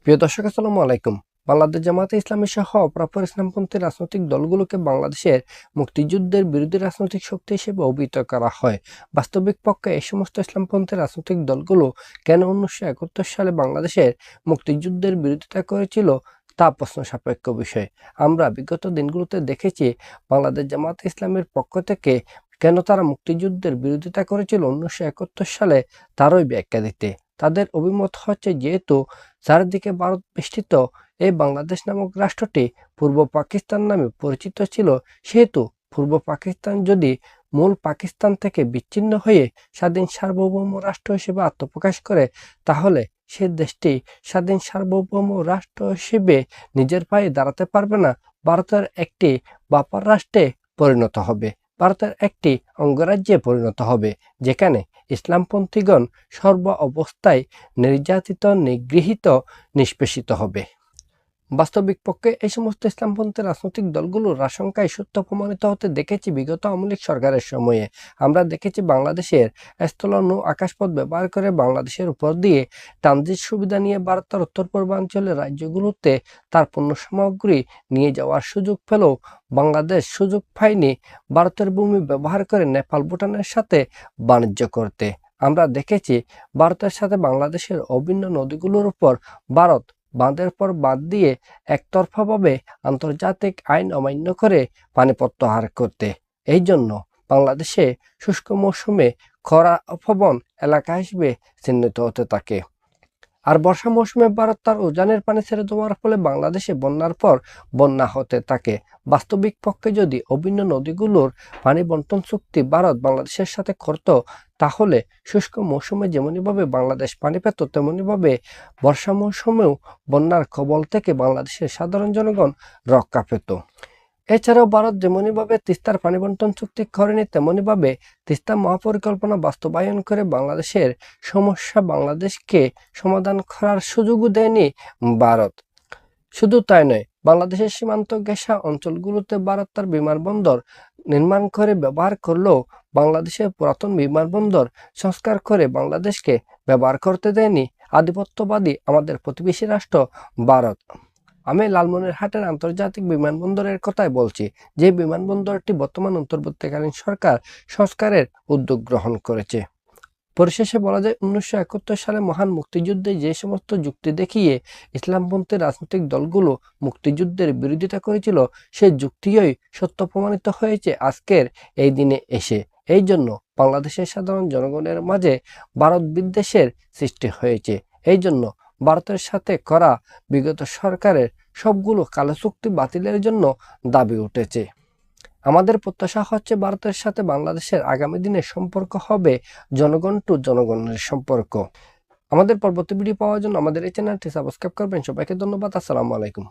প্রিয় দর্শক, আসসালামু আলাইকুম। বাংলাদেশ জামায়াতে ইসলামী সহ অপরাপর ইসলামপন্থী রাজনৈতিক দলগুলোকে বাংলাদেশের মুক্তিযুদ্ধের বিরোধী রাজনৈতিক শক্তি হিসেবে অভিহিত করা হয়। বাস্তবিক পক্ষে এই সমস্ত ইসলামপন্থী রাজনৈতিক দলগুলো কেন 1971 সালে বাংলাদেশের মুক্তিযুদ্ধের বিরোধিতা করেছিল তা প্রশ্ন সাপেক্ষ বিষয়। আমরা বিগত দিনগুলোতে দেখেছি বাংলাদেশ জামায়াতে ইসলামের পক্ষ থেকে কেন তারা মুক্তিযুদ্ধের বিরোধিতা করেছিল 1971 সালে তারই ব্যাখ্যা দিতে। তাদের অভিমত হচ্ছে, যেহেতু চারিদিকে ভারত বেষ্টিত এই বাংলাদেশ নামক রাষ্ট্রটি পূর্ব পাকিস্তান নামে পরিচিত ছিল, সেহেতু পূর্ব পাকিস্তান যদি মূল পাকিস্তান থেকে বিচ্ছিন্ন হয়ে স্বাধীন সার্বভৌম রাষ্ট্র হিসেবে আত্মপ্রকাশ করে, তাহলে সে দেশটি স্বাধীন সার্বভৌম রাষ্ট্র হিসেবে নিজের পায়ে দাঁড়াতে পারবে না, ভারতের একটি বাপার রাষ্ট্রে পরিণত হবে, ভারতের একটি অঙ্গরাজ্যে পরিণত হবে, যেখানে ইসলামপন্থীগণ সর্ব অবস্থায় নির্যাতিত, নিগৃহীত, নিষ্পেষিত হবে। বাস্তবিক পক্ষে এই সমস্ত ইসলামপন্থী রাজনৈতিক দলগুলোর আশঙ্কায় সত্য প্রমাণিত হতে দেখেছি বিগত আওয়ামী লীগ সরকারের সময়ে। আমরা দেখেছি বাংলাদেশের স্থল নৌ আকাশপথ ব্যবহার করে বাংলাদেশের উপর দিয়ে ট্রানজিট সুবিধা নিয়ে ভারত তার উত্তর পূর্বাঞ্চলের রাজ্যগুলোতে তার পণ্য সামগ্রী নিয়ে যাওয়ার সুযোগ পেলেও বাংলাদেশ সুযোগ পায়নি ভারতের ভূমি ব্যবহার করে নেপাল, ভুটানের সাথে বাণিজ্য করতে। আমরা দেখেছি ভারতের সাথে বাংলাদেশের অভিন্ন নদীগুলোর উপর ভারত বাঁধের পর বাঁধ দিয়ে একতরফাভাবে আন্তর্জাতিক আইন অমান্য করে পানি প্রত্যাহার করতে। এই জন্য বাংলাদেশে শুষ্ক মৌসুমে খরা প্রবণ এলাকা হিসেবে চিহ্নিত হতে থাকে। আর বর্ষা মৌসুমে ভারত তার উজানের পানি ছেড়ে দেওয়ার ফলে বাংলাদেশে বন্যার পর বন্যা হতে থাকে। বাস্তবিক পক্ষে যদি অভিন্ন নদীগুলোর পানি বন্টন চুক্তি ভারত বাংলাদেশের সাথে করত, তাহলে শুষ্ক মৌসুমে যেমনিভাবে বাংলাদেশ পানি পেত, তেমনিভাবে বর্ষা মৌসুমেও বন্যার কবল থেকে বাংলাদেশের সাধারণ জনগণ রক্ষা পেত। এছাড়াও ভারত যেমনিভাবে তিস্তার পানি বন্টন চুক্তি করেনি, তেমনিভাবে তিস্তা মহাপরিকল্পনা বাস্তবায়ন করে বাংলাদেশের সমস্যা বাংলাদেশকে সমাধান করার সুযোগও দেয়নি ভারত। শুধু তাই নয়, বাংলাদেশের সীমান্ত ঘেঁষা অঞ্চলগুলোতে ভারত তার বিমানবন্দর নির্মাণ করে ব্যবহার করলেও বাংলাদেশের পুরাতন বিমানবন্দর সংস্কার করে বাংলাদেশকে ব্যবহার করতে দেয়নি আধিপত্যবাদী আমাদের প্রতিবেশী রাষ্ট্র ভারত। আমি লালমনিরহাটের আন্তর্জাতিক বিমানবন্দরের কথাই বলছি, যে বিমানবন্দরটি বর্তমান অন্তর্বর্তীকালীন সরকার সংস্কারের উদ্যোগ গ্রহণ করেছে। পরিশেষে বলা যায়, 1971 সালে মহান মুক্তিযুদ্ধে যে সমস্ত যুক্তি দেখিয়ে ইসলামপন্থী রাজনৈতিক দলগুলো মুক্তিযুদ্ধের বিরোধিতা করেছিল, সেই যুক্তিই সত্য প্রমাণিত হয়েছে আজকের এই দিনে এসে। এই জন্য বাংলাদেশের সাধারণ জনগণের মাঝে ভারত বিদ্বেষের সৃষ্টি হয়েছে। এই জন্য ভারতের সাথে করা বিগত সরকারের সবগুলো কালো চুক্তি বাতিলের জন্য দাবি উঠেছে। আমাদের প্রত্যাশা হচ্ছে ভারতের সাথে বাংলাদেশের আগামী দিনের সম্পর্ক হবে জনগণ টু জনগণের সম্পর্ক। আমাদের পরবর্তী ভিডিও পাওয়ার জন্য আমাদের এই চ্যানেলটি সাবস্ক্রাইব করবেন। সবাইকে ধন্যবাদ। আসসালামু আলাইকুম।